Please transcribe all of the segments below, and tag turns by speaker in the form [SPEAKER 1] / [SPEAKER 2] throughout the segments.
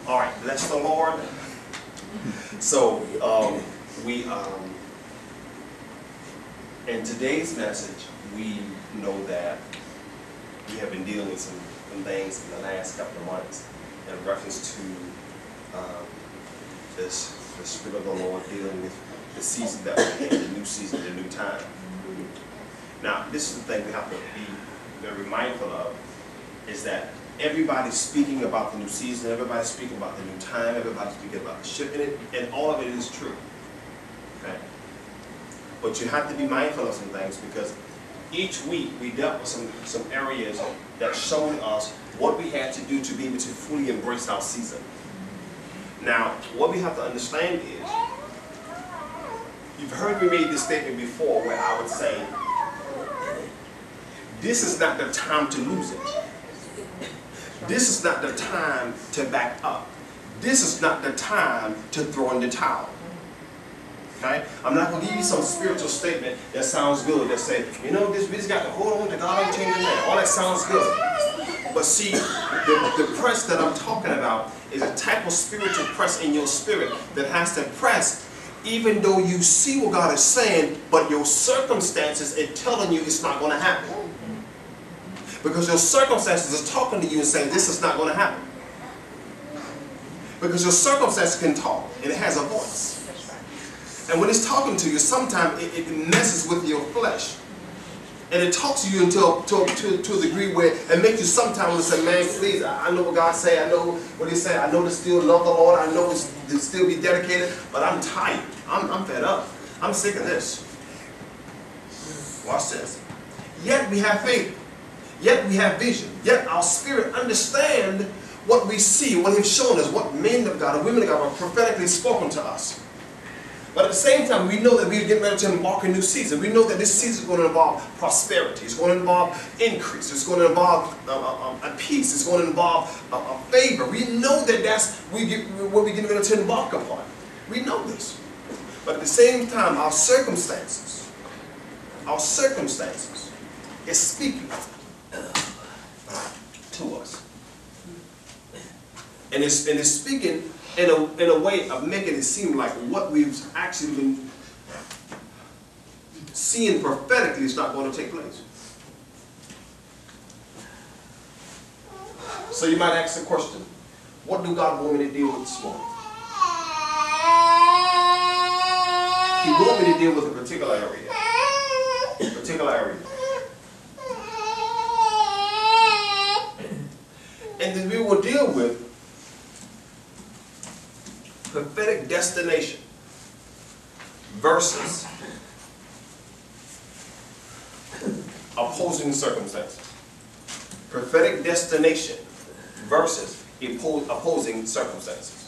[SPEAKER 1] All right, bless the Lord. So in today's message, we know that we have been dealing with some things in the last couple of months in reference to the Spirit of the Lord dealing with the season that we're in, the new season, the new time. Now, this is the thing we have to be very mindful of, is that everybody's speaking about the new season, everybody's speaking about the new time, everybody's speaking about the shift in it, and all of it is true. Okay? But you have to be mindful of some things, because each week we dealt with some areas that showed us what we had to do to be able to fully embrace our season. Now, what we have to understand is, you've heard me make this statement before where I would say, this is not the time to lose it. This is not the time to back up. This is not the time to throw in the towel. Okay? I'm not going to give you some spiritual statement that sounds good, that say, you know, we just got to hold on to God and change it now. All that sounds good. But see, the press that I'm talking about is a type of spiritual press in your spirit that has to press even though you see what God is saying, but your circumstances are telling you it's not going to happen. Because your circumstances are talking to you and saying this is not going to happen. Because your circumstances can talk, and it has a voice. And when it's talking to you, sometimes it messes with your flesh. And it talks to you to a degree where it makes you sometimes say, man, please, I know what God say, I know what He said, I know to still love the Lord, I know to still be dedicated, but I'm tired. I'm fed up. I'm sick of this. Watch this. Yet we have faith. Yet we have vision. Yet our spirit understand what we see, what He's shown us, what men of God and women of God have prophetically spoken to us. But at the same time, we know that we're getting ready to embark a new season. We know that this season is going to involve prosperity. It's going to involve increase. It's going to involve a peace. It's going to involve a favor. We know that that's what we're getting ready to embark upon. We know this. But at the same time, our circumstances is speaking to us. And it's speaking in a way of making it seem like what we've actually been seeing prophetically is not going to take place. So you might ask the question, what do God want me to deal with this morning? He wants me to deal with a particular area. And then we will deal with prophetic destination versus opposing circumstances. Prophetic destination versus opposing circumstances.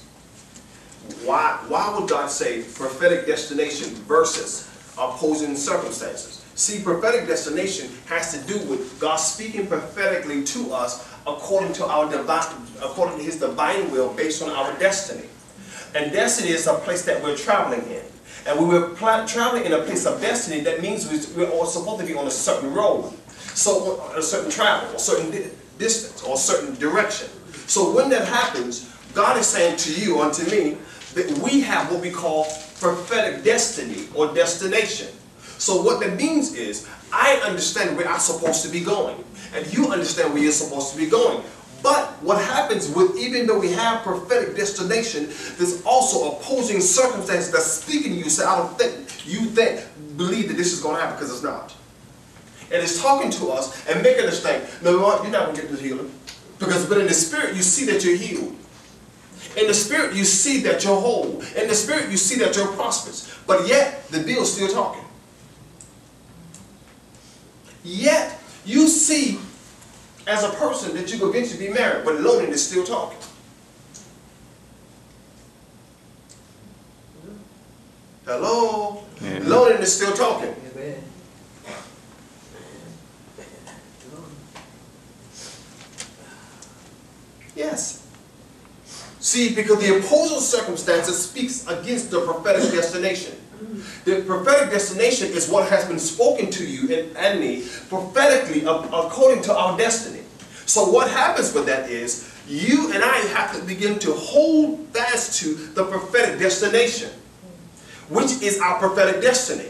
[SPEAKER 1] Why would God say prophetic destination versus opposing circumstances? See, prophetic destination has to do with God speaking prophetically to us according to His divine will, based on our destiny. And destiny is a place that we're traveling in. And when we're traveling in a place of destiny, that means we're all supposed to be on a certain road, so a certain travel, a certain distance, or a certain direction. So when that happens, God is saying to you and to me that we have what we call prophetic destiny or destination. So what that means is, I understand where I'm supposed to be going, and you understand where you're supposed to be going. But what happens with, even though we have prophetic destination, there's also opposing circumstances that's speaking to you. Say, I don't think, believe that this is going to happen, because it's not. And it's talking to us and making us think, no, you're not going to get this healing. But in the spirit, you see that you're healed. In the spirit, you see that you're whole. In the spirit, you see that you're prosperous. But yet, the bill's still talking. Yet, you see as a person that you could eventually be married, but loneliness is still talking. Hello? Yeah. Loneliness is still talking. Yes. See, because the opposing circumstances speaks against the prophetic destination. The prophetic destination is what has been spoken to you and me prophetically according to our destiny. So what happens with that is You and I have to begin to hold fast to the prophetic destination, which is our prophetic destiny.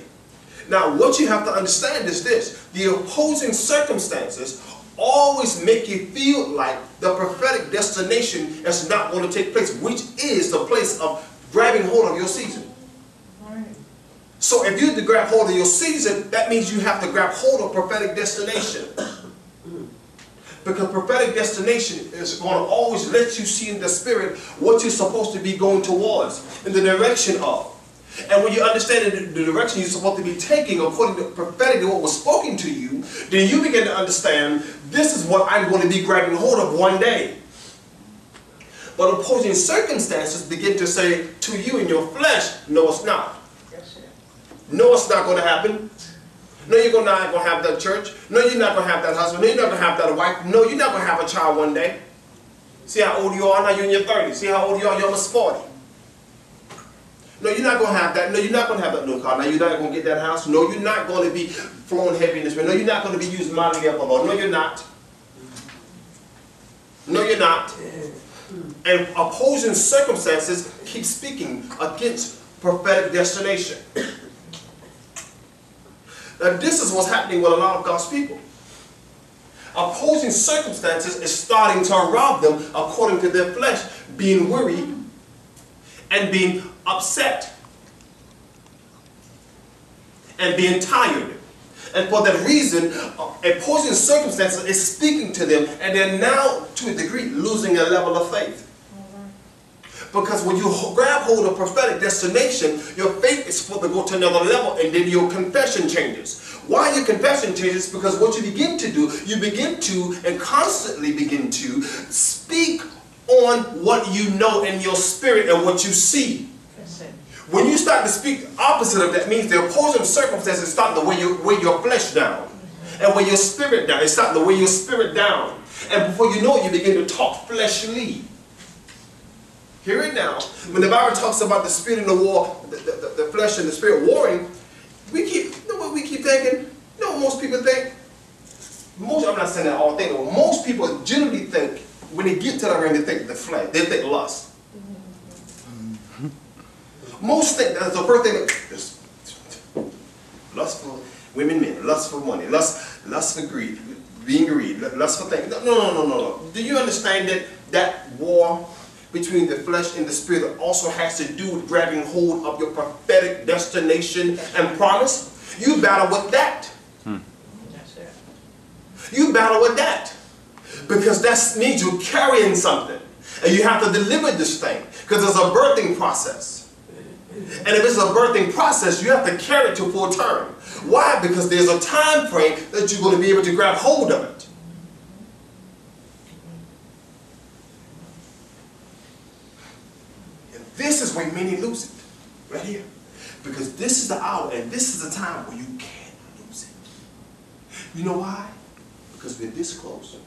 [SPEAKER 1] Now, what you have to understand is this: the opposing circumstances always make you feel like the prophetic destination is not going to take place, which is the place of grabbing hold of your season. So if you have to grab hold of your season, that means you have to grab hold of prophetic destination. Because prophetic destination is going to always let you see in the spirit what you're supposed to be going towards, in the direction of. And when you understand the direction you're supposed to be taking according to prophetically what was spoken to you, then you begin to understand, this is what I'm going to be grabbing hold of one day. But opposing circumstances begin to say to you in your flesh, no, it's not. No, it's not going to happen. No, you're not going to have that church. No, you're not going to have that husband. No, you're not going to have that wife. No, you're not going to have a child one day. See how old you are now? You're in your 30s. See how old you are? You're almost 40. No, you're not going to have that. No, you're not going to have that new car. No, you're not going to get that house. No, you're not going to be flowing heavy in the spirit. No, you're not going to be used mightily of the Lord. No, you're not. No, you're not. And opposing circumstances keep speaking against prophetic destination. Now, this is what's happening with a lot of God's people. Opposing circumstances is starting to rob them according to their flesh, being weary and being upset and being tired. And for that reason, opposing circumstances is speaking to them, and they're now, to a degree, losing a level of faith. Because when you grab hold of prophetic destination, your faith is supposed to go to another level, and then your confession changes. Why your confession changes? Because what you begin to do, you begin to and constantly begin to speak on what you know in your spirit and what you see. When you start to speak opposite of that, means the opposing circumstances start to weigh your flesh down and weigh your spirit down. It's starting to weigh your spirit down. And before you know it, you begin to talk fleshly. Hear it now. When the Bible talks about the spirit and the war, the flesh and the spirit warring, we keep thinking, most people think, I'm not saying that all things, but most people generally think, when they get to that realm, they think the flesh, they think lust. Most think that's the first thing, lust for women, men, lust for money, lust for greed, being greedy, lust for things. No. Do you understand that war between the flesh and the spirit also has to do with grabbing hold of your prophetic destination and promise? You battle with that. You battle with that. Because that means you're carrying something. And you have to deliver this thing. Because there's a birthing process. And if it's a birthing process, you have to carry it to full term. Why? Because there's a time frame that you're going to be able to grab hold of it. And this is where many lose it. Right here. Because this is the hour and this is the time where you can't lose it. You know why? Because we're this close.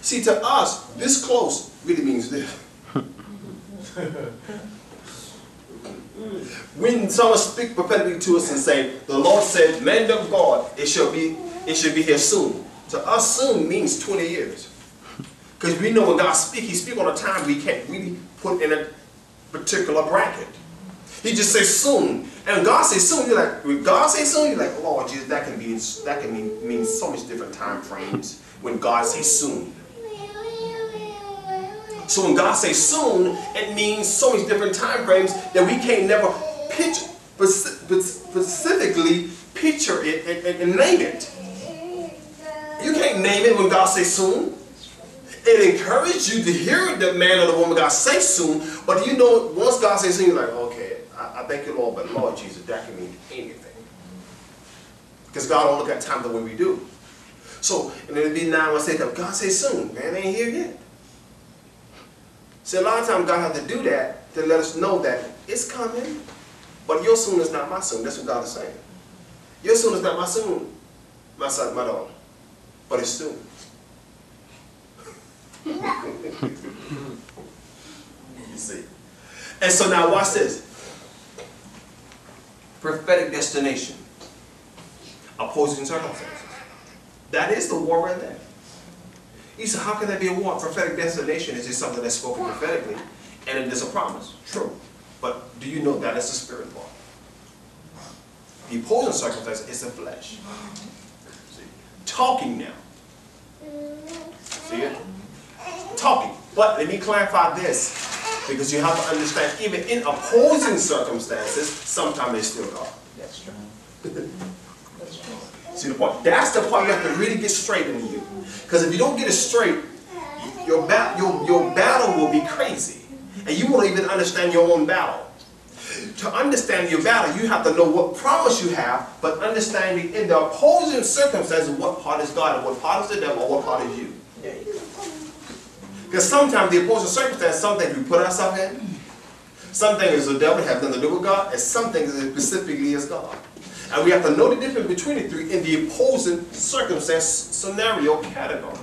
[SPEAKER 1] See, to us, this close really means this. When someone speaks prophetically to us and say, the Lord said, man of God, it should be here soon. To us, soon means 20 years. Because we know when God speaks, He speaks on a time we can't really put in a particular bracket. He just says soon. And God says soon, you're like, when God says soon, you're like, Lord Jesus, that can mean so much different time frames when God says soon. So when God says soon, it means so many different time frames that we can't never specifically picture it and name it. You can't name it when God says soon. It encourages you to hear the man or the woman God say soon, but you know, once God says soon, you're like, okay, I thank you, Lord, but Lord Jesus, that can mean anything. Because God don't look at time the way we do. So, and it'll be 9 months later, God says soon, man, they ain't here yet. See, a lot of times God has to do that to let us know that it's coming, but your soon is not my soon. That's what God is saying. Your soon is not my soon, my son, my daughter, but it's soon. You see. And so now watch this. Prophetic destination. Opposing circumstances. That is the war right there. You say, how can that be a war? Prophetic destination is just something that's spoken prophetically, and it is a promise. True. But do you know that is the spirit part? The opposing circumstance is the flesh. See? Talking now. See it? Talking. But let me clarify this, because you have to understand, even in opposing circumstances, sometimes it's still God.
[SPEAKER 2] That's true. That's true.
[SPEAKER 1] See the point? That's the part you have to really get straight in you. Because if you don't get it straight, your battle will be crazy. And you won't even understand your own battle. To understand your battle, you have to know what promise you have, but understanding in the opposing circumstances what part is God and what part is the devil or what part is you. Because sometimes the opposing circumstance, some things we put ourselves in, some things the devil has nothing to do with God, and some things specifically is God. And we have to know the difference between the three in the opposing circumstance scenario category.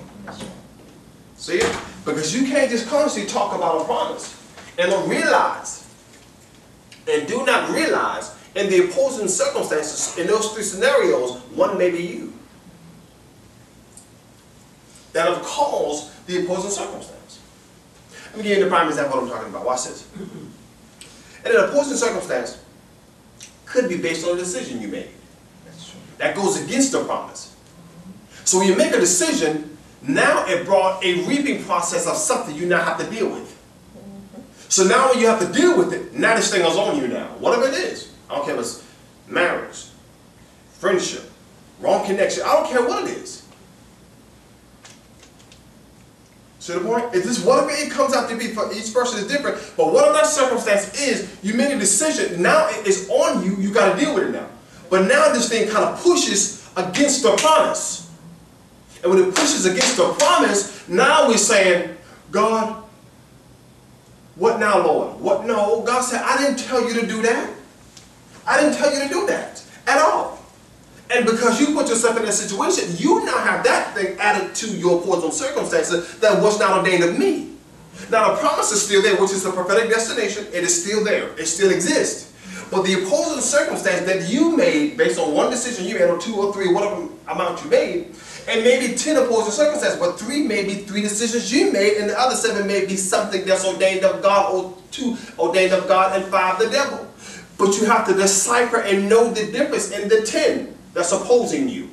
[SPEAKER 1] See it? Because you can't just constantly talk about a promise and don't realize, and do not realize, in the opposing circumstances, in those three scenarios, one may be you that have caused the opposing circumstance. Let me give you the prime example of what I'm talking about. Watch this. And an opposing circumstance could be based on a decision you made. That goes against the promise. So when you make a decision, now it brought a reaping process of something you now have to deal with. So now when you have to deal with it, now this thing is on you now. Whatever it is. I don't care if it's marriage, friendship, wrong connection. I don't care what it is. See the point? It's just whatever it comes out to be for each person is different. But whatever that circumstance is, you made a decision. Now it's on you. You got to deal with it now. But now this thing kind of pushes against the promise. And when it pushes against the promise, now we're saying, God, what now, Lord? What? No, God said, I didn't tell you to do that. I didn't tell you to do that at all. And because you put yourself in that situation, you now have that thing added to your opposing circumstances that was not ordained of me. Now the promise is still there, which is the prophetic destination. It is still there. It still exists. But the opposing circumstance that you made based on one decision you made, or two or three, whatever amount you made, and maybe 10 opposing circumstances, but 3 may be 3 decisions you made, and the other 7 may be something that's ordained of God, or 2 ordained of God, and 5 the devil. But you have to decipher and know the difference in the 10 that's opposing you.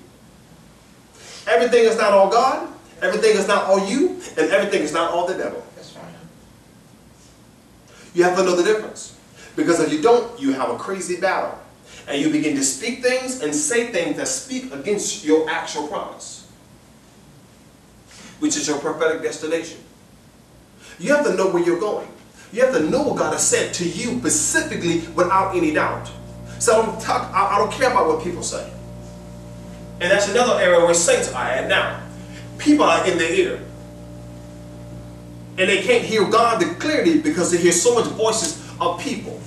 [SPEAKER 1] Everything is not all God, everything is not all you, and everything is not all the devil.
[SPEAKER 2] That's right.
[SPEAKER 1] You have to know the difference. Because if you don't, you have a crazy battle. And you begin to speak things and say things that speak against your actual promise, which is your prophetic destination. You have to know where you're going. You have to know what God has said to you specifically without any doubt. So I don't care about what people say. And that's another area where saints are at now. People are in their ear. And they can't hear God clearly because they hear so much voices of people.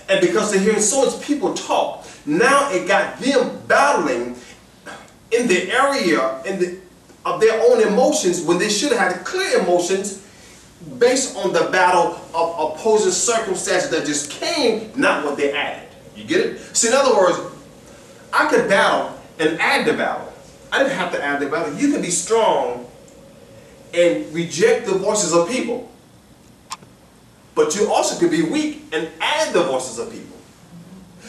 [SPEAKER 1] And because they're hearing so much people talk, now it got them battling in the area of their own emotions when they should have had clear emotions based on the battle of opposing circumstances that just came, not what they added. You get it? See, in other words, I could battle and add the battle. I didn't have to add the battle. You can be strong and reject the voices of people. But you also could be weak and add the voices of people.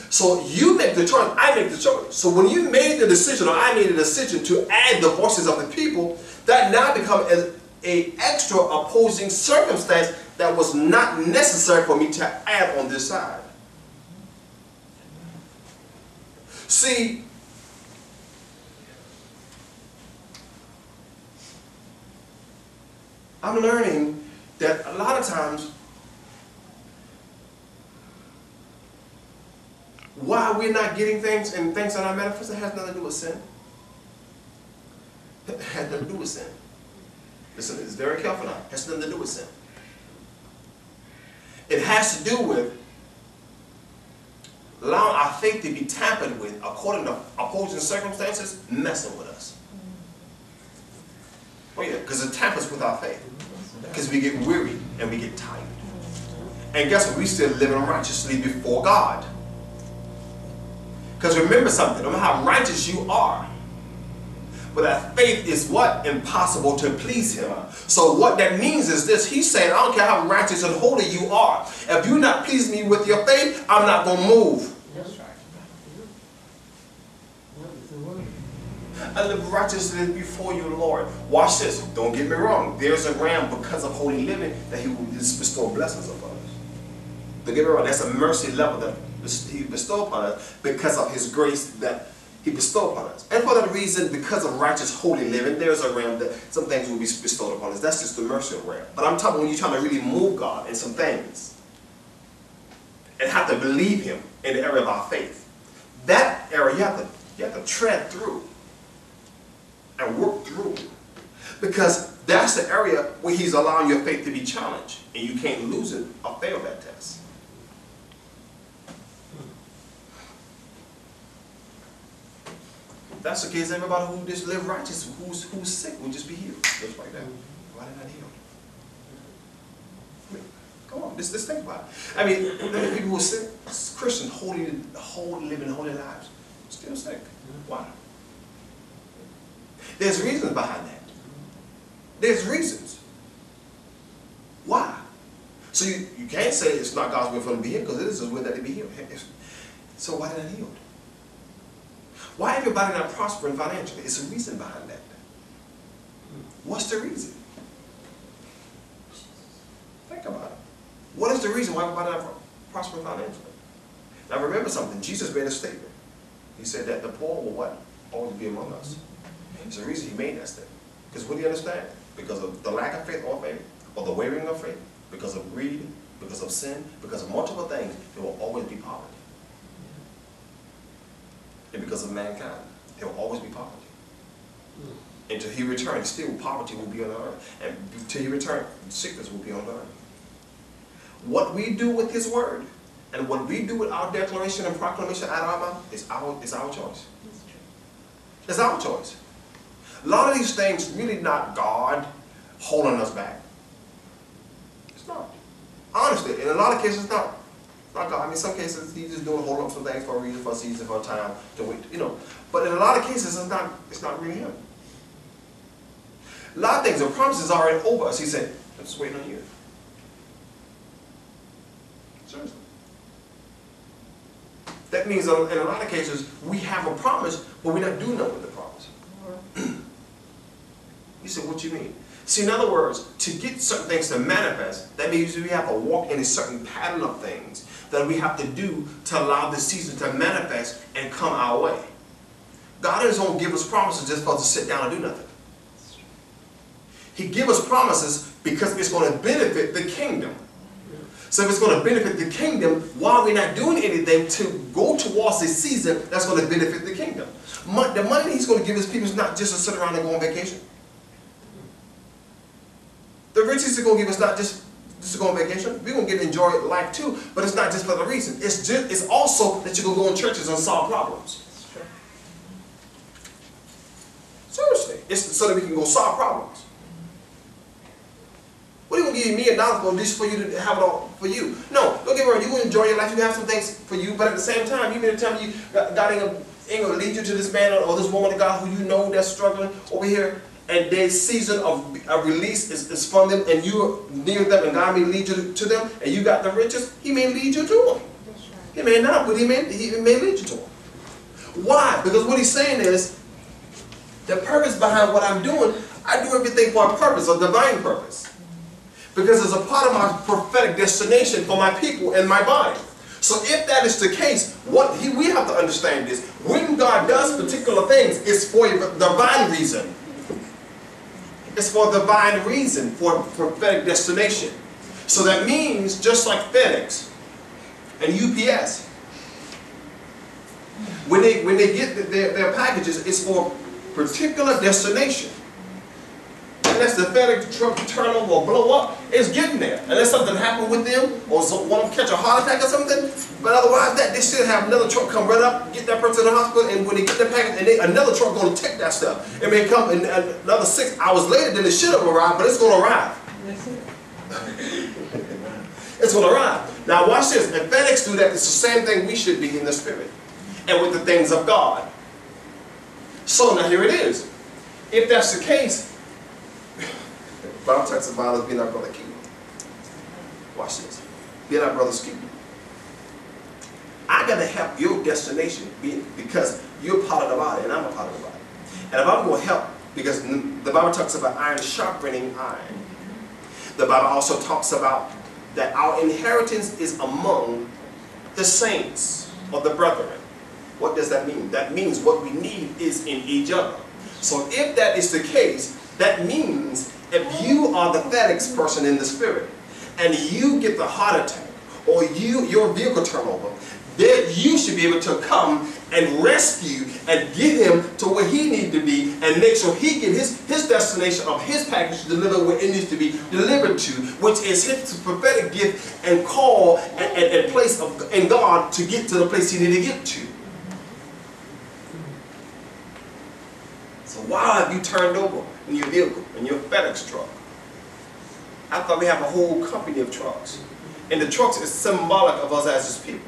[SPEAKER 1] So you make the choice, I make the choice. So when you made the decision, or I made a decision to add the voices of the people, that now becomes an extra opposing circumstance that was not necessary for me to add on this side. See, I'm learning that a lot of times why we're not getting things and things are not manifested has nothing to do with sin. It has nothing to do with sin. Listen, it's very careful now. It has nothing to do with sin. It has to do with allowing our faith to be tampered with according to opposing circumstances, messing with us. Oh yeah, because it tampers with our faith. Because we get weary and we get tired. And guess what? We still living righteously before God. Because remember something, no matter how righteous you are, Without faith is what? Impossible to please him. So what that means is this. He's saying, I don't care how righteous and holy you are. If you're not pleasing me with your faith, I'm not going to move.
[SPEAKER 2] That's right.
[SPEAKER 1] I live righteously before you, Lord. Watch this. Don't get me wrong. There's a ram because of holy living that he will bestow blessings upon us. Don't get me wrong. That's a mercy level that he bestowed upon us because of his grace that he bestowed upon us. And for that reason, because of righteous holy living, there's a realm that some things will be bestowed upon us. That's just the mercy realm. But I'm talking when you're trying to really move God in some things and have to believe him in the area of our faith. That area you have to tread through and work through. Because that's the area where he's allowing your faith to be challenged. And you can't lose it or fail that test. If that's the case, everybody who just live righteous, who's sick, will just be healed. Just like that. Why did I heal? I mean, come on, just think about it. I mean, people who are sick, Christians, living holy lives, still sick. Why? There's reasons behind that. There's reasons. Why? So you can't say it's not God's will for them to be healed, because it is His will that they be healed. So why did I heal? Why everybody not prospering financially? It's a reason behind that. What's the reason? Think about it. What is the reason why everybody not prospering financially? Now remember something. Jesus made a statement. He said that the poor will what? Always be among us. It's the reason he made that statement. Because what do you understand? Because of the lack of faith or the wavering of faith, because of greed, because of sin, because of multiple things, there will always be poverty. And because of mankind, there will always be poverty. Until he returns, still poverty will be on the earth. And until he returns, sickness will be on the earth. What we do with his word, and what we do with our declaration and proclamation out of our mouth, is our choice. It's our choice. A lot of these things really not God holding us back. It's not. Honestly, in a lot of cases, it's not. Not God. I mean, some cases he's just doing hold up some things for a reason, for a season, for a time to wait. You know. But in a lot of cases, it's not really him. A lot of things, the promises are already over us. He said, I'm just waiting on you. Seriously. That means in a lot of cases, we have a promise, but we're not doing nothing with the promise. You said, what you mean? See, in other words, to get certain things to manifest, that means we have to walk in a certain pattern of things that we have to do to allow this season to manifest and come our way. God isn't going to give us promises just for us to sit down and do nothing. He gives us promises because it's going to benefit the kingdom. So if it's going to benefit the kingdom, why are we not doing anything to go towards a season that's going to benefit the kingdom? The money he's going to give his people is not just to sit around and go on vacation. The riches he's going to give us not just to go on vacation. We're going to get to enjoy life too, but it's not just for the reason. It's also that you're going to go in churches and solve problems. Seriously. It's so that we can go solve problems. What are you going to give me $1 for just for you to have it all for you? No, don't get me wrong. You're going to enjoy your life. You have some things for you, but at the same time, you mean to tell me God ain't going to lead you to this man or this woman of God who you know that's struggling over here, and their season of release is from them, and you're near them, and God may lead you to them, and you got the riches, He may lead you to them. He may not, but He may lead you to them. Why? Because what He's saying is, the purpose behind what I'm doing, I do everything for a purpose, a divine purpose. Because it's a part of my prophetic destination for my people and my body. So if that is the case, we have to understand this. When God does particular things, it's for a divine reason. It's for a divine reason, for a prophetic destination. So that means, just like FedEx and UPS, when they get their packages, it's for a particular destination. Unless the FedEx truck turn over or blow up, it's getting there. Unless something happened with them, or one of them catch a heart attack or something. But otherwise, they still have another truck come right up, get that person to the hospital, and when they get the package, and another truck going to take that stuff. It may come in another 6 hours later than it should have arrived, but it's going to arrive. It's going to arrive. Now watch this. If FedEx do that, it's the same thing we should be in the spirit and with the things of God. So now here it is. if that's the case, the Bible talks about us being our brother's keeper. Watch this. Being our brother's keeper. I got to help your destination because you're part of the body and I'm a part of the body. And if I'm going to help, because the Bible talks about iron sharpening iron. The Bible also talks about that our inheritance is among the saints or the brethren. What does that mean? That means what we need is in each other. So if that is the case, that means if you are the FedEx person in the spirit and you get the heart attack or your vehicle turnover, then you should be able to come and rescue and get him to where he needs to be and make sure he get his destination of his package delivered where it needs to be delivered to, which is his prophetic gift and call and place in God to get to the place he needs to get to. So why have you turned over in your vehicle, in your FedEx truck? I thought we have a whole company of trucks. And the trucks is symbolic of us as his people.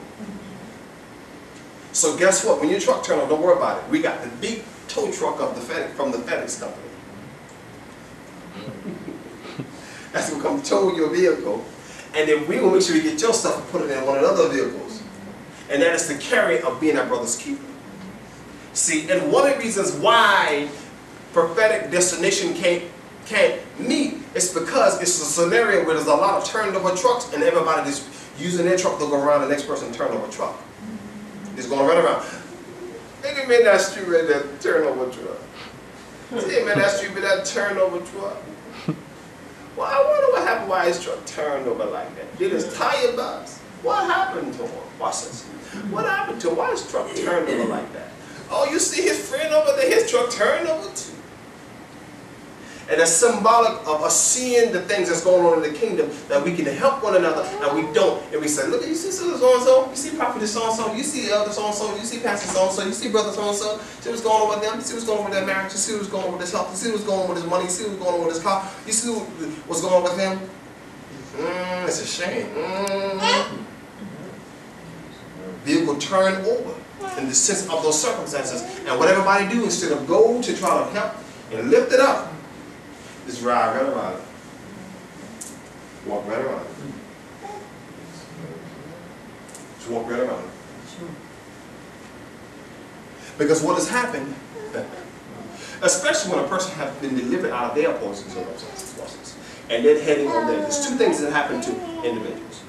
[SPEAKER 1] So guess what? When your truck turns over, don't worry about it. We got the big tow truck of the from the FedEx company. That's going to come tow your vehicle. And then we will make sure we get your stuff and put it in one of the other vehicles. And that is the carry of being our brother's keeper. See, and one of the reasons why prophetic destination can't meet is because it's a scenario where there's a lot of turned over trucks and everybody just using their truck to go around the next person turned over truck. Just going right around. Nigga, man, that street right there, turn over truck. Hey, man, that street right there, turn over truck. Well, I wonder what happened why his truck turned over like that. Did his tire bust? What happened to him? Watch this. What happened to him? Why his truck turned over like that? Oh, you see his friend over there, his truck turned over too. And it's symbolic of us seeing the things that's going on in the kingdom, that we can help one another and we don't. And we say, look, you see sister so-and-so, you see prophet so-and-so, you see elder so-and-so, you see pastor so-and-so, you see brother so-and-so, see what's going on with them, you see what's going on with their marriage, you see what's going on with his health, you see what's going on with his money, you see what's going on with his car, you see what's going on with him. It's a shame. Vehicle turn over in the sense of those circumstances. And what everybody do instead of go to try to help and lift it up, just ride right around it. Walk right around it. Just walk right around it. Because what has happened, especially when a person has been delivered out of their poison circumstances, and they're heading on there, there's two things that happen to individuals.